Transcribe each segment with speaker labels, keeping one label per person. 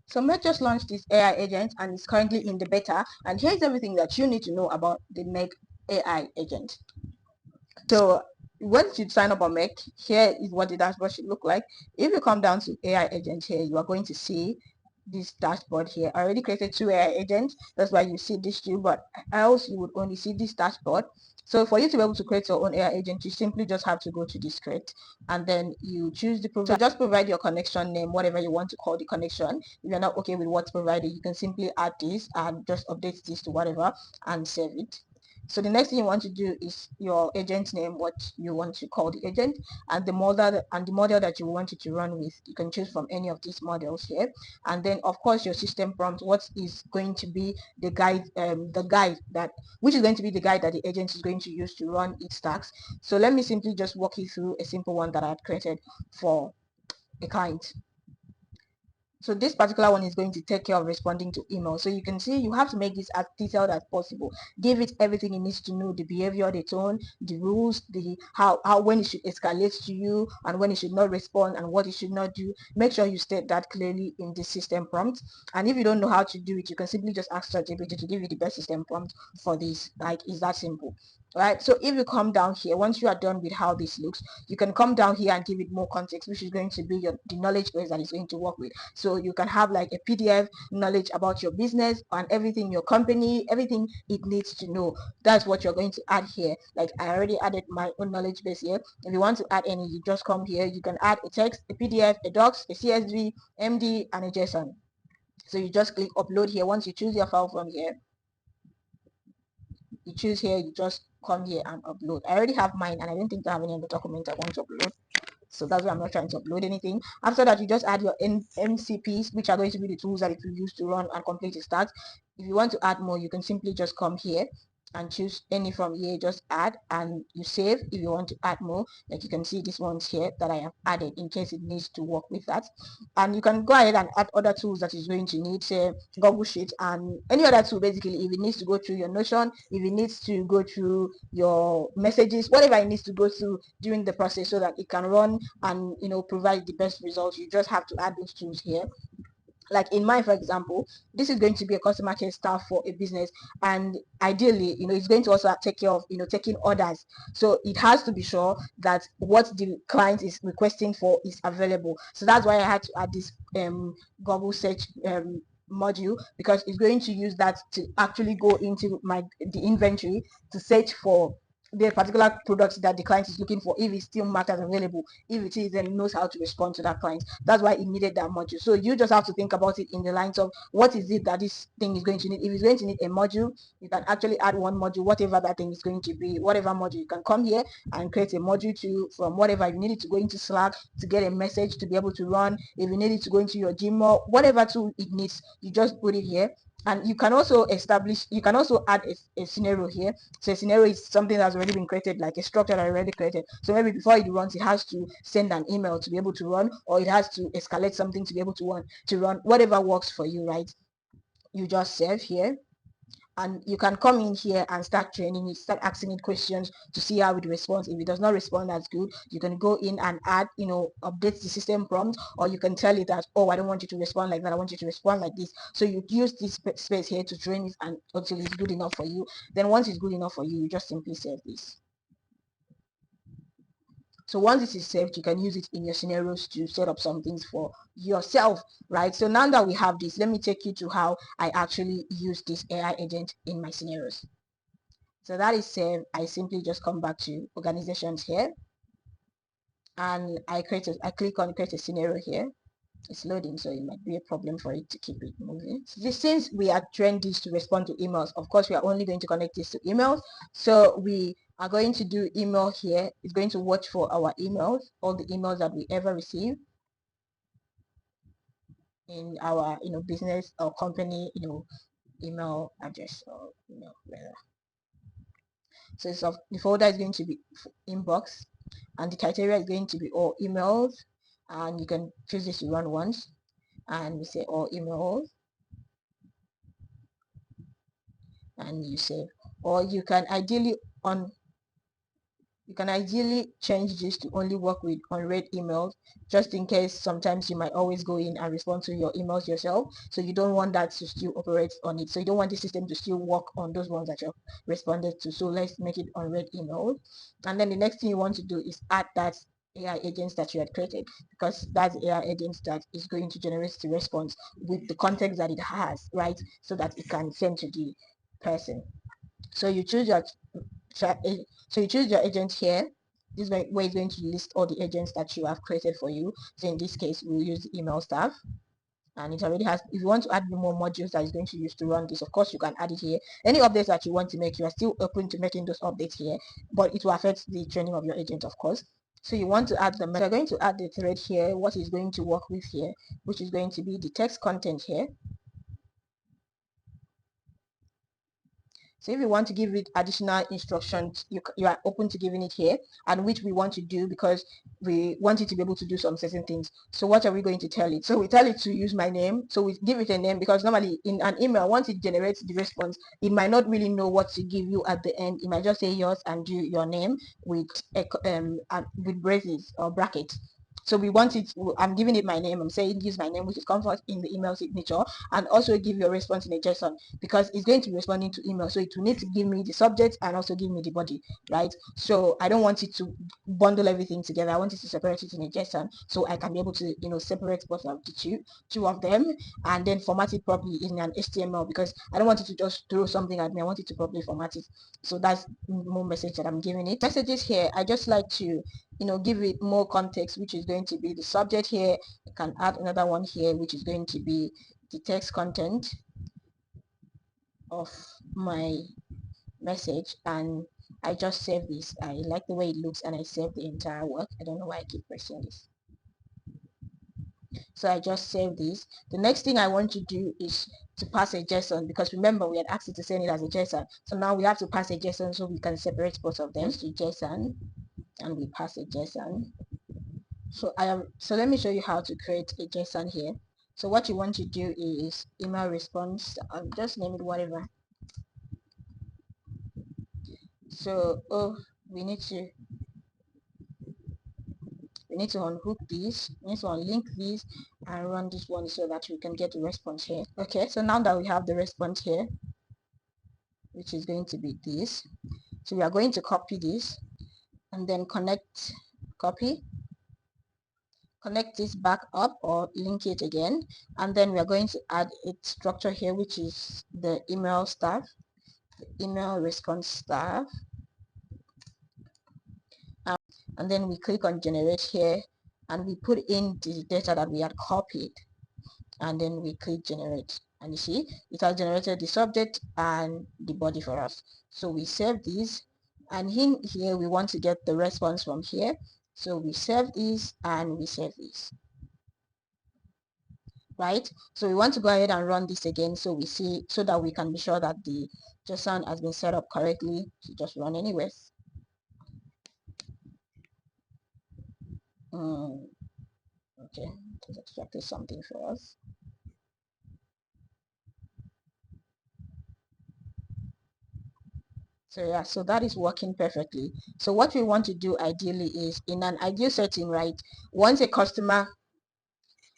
Speaker 1: So Meg just launched this AI agent and it's currently in the beta. And here's everything that you need to know about the Meg AI agent. So once you sign up on Meg, here is what the dashboard should look like. If you come down to AI agent here, you are going to see this dashboard here. I already created 2 AI agents. That's why you see this two, but else you would only see this dashboard. So for you to be able to create your own AI agent, you simply just have to go to this create and then you choose the provider. So just provide your connection name, whatever you want to call the connection. If you're not okay with what's provided, you can simply add this and just update this to whatever and save it. So the next thing you want to do is your agent name, what you want to call the agent, and the model that you want it to run with. You can choose from any of these models here, and then of course your system prompt. What is going to be the guide, which is going to be the guide that the agent is going to use to run its tasks. So let me simply just walk you through a simple one that I had created for a client. So this particular one is going to take care of responding to email. So you can see you have to make this as detailed as possible. Give it everything it needs to know: the behavior, the tone, the rules, the how when it should escalate to you and when it should not respond and what it should not do. Make sure you state that clearly in the system prompt. And if you don't know how to do it, you can simply just ask ChatGPT to give you the best system prompt for this. Like, it's that simple. Right, so if you come down here, once you are done with how this looks, you can come down here and give it more context, which is going to be the knowledge base that it's going to work with. So you can have like a PDF knowledge about your business and everything, your company, everything it needs to know. That's what you're going to add here. Like, I already added my own knowledge base here. If you want to add any, you just come here. You can add a text, a PDF, a docs, a CSV, MD, and a JSON. So you just click upload here. Once you choose your file from here, you choose here, you just come here and upload. I already have mine and I don't think I have any other document I want to upload. So that's why I'm not trying to upload anything. After that, you just add your MCPs, which are going to be the tools that it will use to run and complete a task. If you want to add more, you can simply just come here and choose any from here, just add and you save. If you want to add more, like you can see these ones here that I have added in case it needs to work with that. And you can go ahead and add other tools that is going to need, say Google Sheet and any other tool. Basically, if it needs to go through your Notion, if it needs to go through your messages, whatever it needs to go through during the process so that it can run and provide the best results, you just have to add those tools here. Like in mine, for example, this is going to be a customer care staff for a business, and ideally, it's going to also take care of taking orders. So it has to be sure that what the client is requesting for is available. So that's why I had to add this Google search module, because it's going to use that to actually go into the inventory to search for the particular products that the client is looking for. If it still matters available, if it is, then it knows how to respond to that client. That's why it needed that module. So you just have to think about it in the lines of what is it that this thing is going to need. If it's going to need a module, you can actually add one module, whatever that thing is going to be, whatever module. You can come here and create a module to from whatever. You need it to go into Slack to get a message to be able to run. If you need it to go into your Gmail, whatever tool it needs, you just put it here. And you can also add a scenario here. So a scenario is something that's already been created, like a structure that I already created. So maybe before it runs, it has to send an email to be able to run, or it has to escalate something to be able to run, whatever works for you, right? You just save here, and you can come in here and start training it, start asking it questions to see how it responds. If it does not respond as good, you can go in and add, update the system prompt, or you can tell it that, oh, I don't want you to respond like that, I want you to respond like this. So you use this space here to train it and until it's good enough for you. Then once it's good enough for you, you just simply save this. So once this is saved, you can use it in your scenarios to set up some things for yourself, right? So now that we have this, let me take you to how I actually use this AI agent in my scenarios. So that is saved. I simply just come back to organizations here, and I click on create a scenario here. It's loading, so it might be a problem for it to keep it moving. So since we are trained this to respond to emails, of course we are only going to connect this to emails. So we are going to do email here. It's going to watch for our emails, all the emails that we ever receive in our business or company email address, or whether. So the folder is going to be inbox, and the criteria is going to be all emails, and you can choose this to run once, and we say all emails, and you save. Or you can ideally on You can ideally change this to only work with unread emails, just in case sometimes you might always go in and respond to your emails yourself. So you don't want that to still operate on it. So you don't want the system to still work on those ones that you've responded to. So let's make it unread emails. And then the next thing you want to do is add that AI agents that you had created, because that's AI agents that is going to generate the response with the context that it has, right? So that it can send to the person. So you choose your so you choose your agent here. This is where it's going to list all the agents that you have created for you. So in this case, we'll use the email staff. And it already has, if you want to add more modules that is going to use to run this, of course you can add it here. Any updates that you want to make, you are still open to making those updates here, but it will affect the training of your agent, of course. So you want to add them. So you're going to add the thread here, what is going to work with here, which is going to be the text content here. So if you want to give it additional instructions, you are open to giving it here, and which we want to do because we want it to be able to do some certain things. So what are we going to tell it? So we tell it to use my name. So we give it a name, because normally in an email, once it generates the response, it might not really know what to give you at the end. It might just say yours and do your name with with braces or brackets. So we want it, I'm giving it my name, I'm saying use my name, which is comfort in the email signature, and also give your response in a JSON, because it's going to be responding to email. So it will need to give me the subject and also give me the body, right? So I don't want it to bundle everything together. I want it to separate it in a JSON, so I can be able to, separate both of the two of them, and then format it properly in an HTML, because I don't want it to just throw something at me. I want it to properly format it. So that's more message that I'm giving it. Messages here, I just like to give it more context, which is going to be the subject here. I can add another one here, which is going to be the text content of my message, and I just save this. I like the way it looks, and I save the entire work. I don't know why I keep pressing this. So I just save this. The next thing I want to do is to pass a JSON, because remember we had asked it to send it as a JSON. So now we have to pass a JSON so we can separate both of them to JSON, and we pass a JSON. So let me show you how to create a JSON here. So what you want to do is email response. I'll just name it whatever. So we need to unhook these, we need to unlink these and run this one so that we can get the response here. Okay, so now that we have the response here, which is going to be this, so we are going to copy this and then copy, connect this back up or link it again, and then we are going to add a structure here, which is the email staff, the email response staff, and then we click on generate here, and we put in the data that we had copied, and then we click generate, and you see it has generated the subject and the body for us. So we save these, and in here we want to get the response from here, so we save this and we save this, right? So we want to go ahead and run this again, so we see, so that we can be sure that the JSON has been set up correctly. So just run anyways. Okay, it extracted something for us. So yeah, so that is working perfectly. So what we want to do ideally is, in an ideal setting, right, once a customer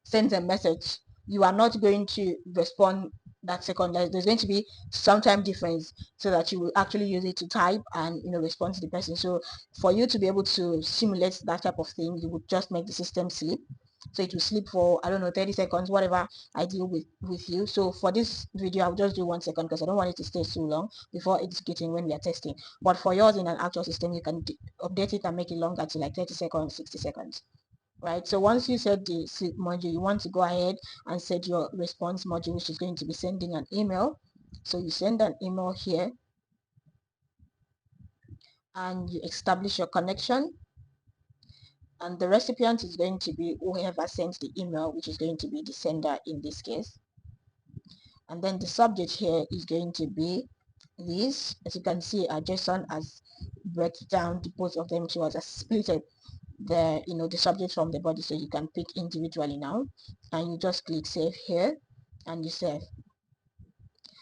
Speaker 1: sends a message, you are not going to respond that second. There's going to be some time difference, so that you will actually use it to type and respond to the person. So for you to be able to simulate that type of thing, you would just make the system sleep. So it will sleep for, I don't know, 30 seconds, whatever I deal with you. So for this video, I'll just do 1 second, because I don't want it to stay so long before it's getting when we are testing. But for yours in an actual system, you can update it and make it longer to like 30 seconds, 60 seconds. Right, so once you set the sleep module, you want to go ahead and set your response module, which is going to be sending an email. So you send an email here, and you establish your connection, and the recipient is going to be whoever sends the email, which is going to be the sender in this case. And then the subject here is going to be this. As you can see, our JSON has break down the both of them, so as split the subject from the body, so you can pick individually now, and you just click save here and you save.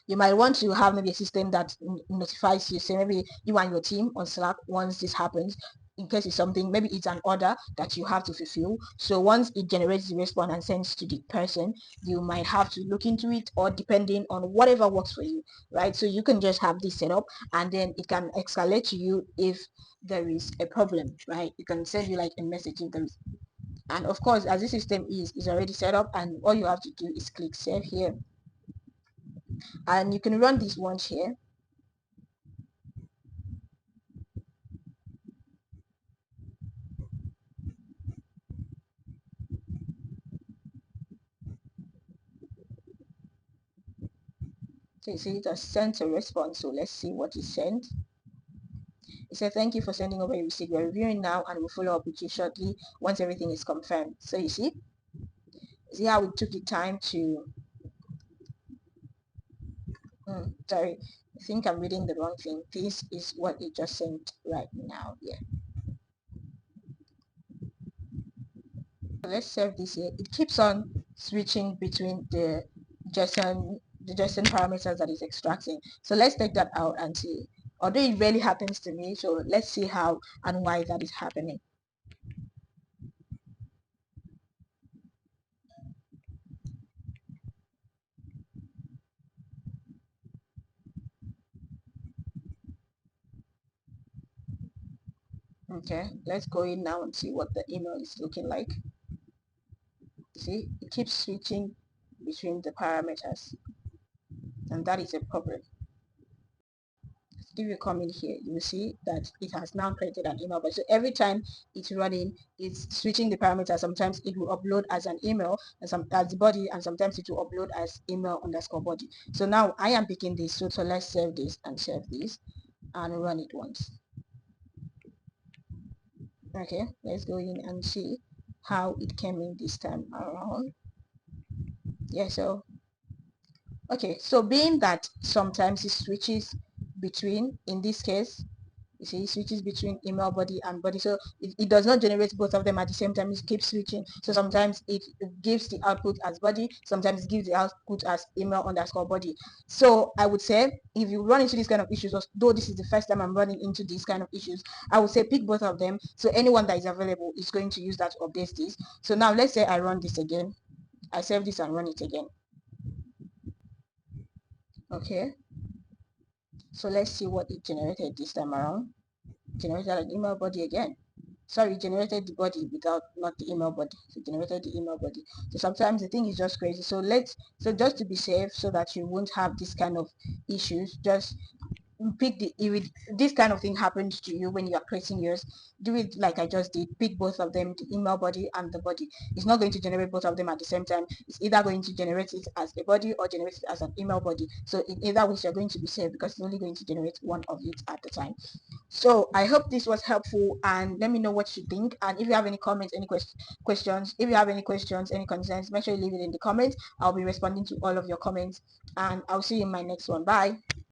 Speaker 1: You might want to have maybe a system that notifies you, say maybe you and your team on Slack once this happens, in case it's something, maybe it's an order that you have to fulfill. So once it generates the response and sends to the person, you might have to look into it, or depending on whatever works for you, right? So you can just have this set up, and then it can escalate to you if there is a problem, right? It can send you like a message if there is. And of course, as this system is already set up, and all you have to do is click save here, and you can run this once here. So you see it has sent a response. So let's see what is sent. It said, thank you for sending over your receipt. We're reviewing now and we'll follow up with you shortly once everything is confirmed. So you see how it took the time to, sorry, I think I'm reading the wrong thing. This is what it just sent right now. Yeah. So let's save this here. It keeps on switching between the JSON parameters that it's extracting. So let's take that out and see. Although it rarely happens to me, so let's see how and why that is happening. Okay, let's go in now and see what the email is looking like. See, it keeps switching between the parameters, and that is a problem. If you come in here, you will see that it has now created an email. But so every time it's running, it's switching the parameters. Sometimes it will upload as an email and as the body, and sometimes it will upload as email underscore body. So now I am picking this. So let's save this and save this and run it once. Okay, let's go in and see how it came in this time around. Yeah, so okay, so being that sometimes it switches between, in this case, you see, it switches between email body and body, so it does not generate both of them at the same time. It keeps switching. So sometimes it gives the output as body, sometimes it gives the output as email underscore body. So I would say if you run into this kind of issues, though this is the first time I'm running into these kind of issues, I would say pick both of them. So anyone that is available is going to use that to update this. So now let's say I run this again. I save this and run it again. Okay, so let's see what it generated this time around. Generated an email body again. Sorry, generated the body without, not the email body. So generated the email body. So sometimes the thing is just crazy. So just to be safe, so that you won't have this kind of issues, just pick if this kind of thing happens to you when you are creating yours, do it like I just did. Pick both of them, the email body and the body. It's not going to generate both of them at the same time. It's either going to generate it as a body or generate it as an email body. So in either way, you're going to be safe, because it's only going to generate one of it at the time. So I hope this was helpful, and let me know what you think. And if you have any comments, any questions, if you have any questions, any concerns, make sure you leave it in the comments. I'll be responding to all of your comments, and I'll see you in my next one. Bye.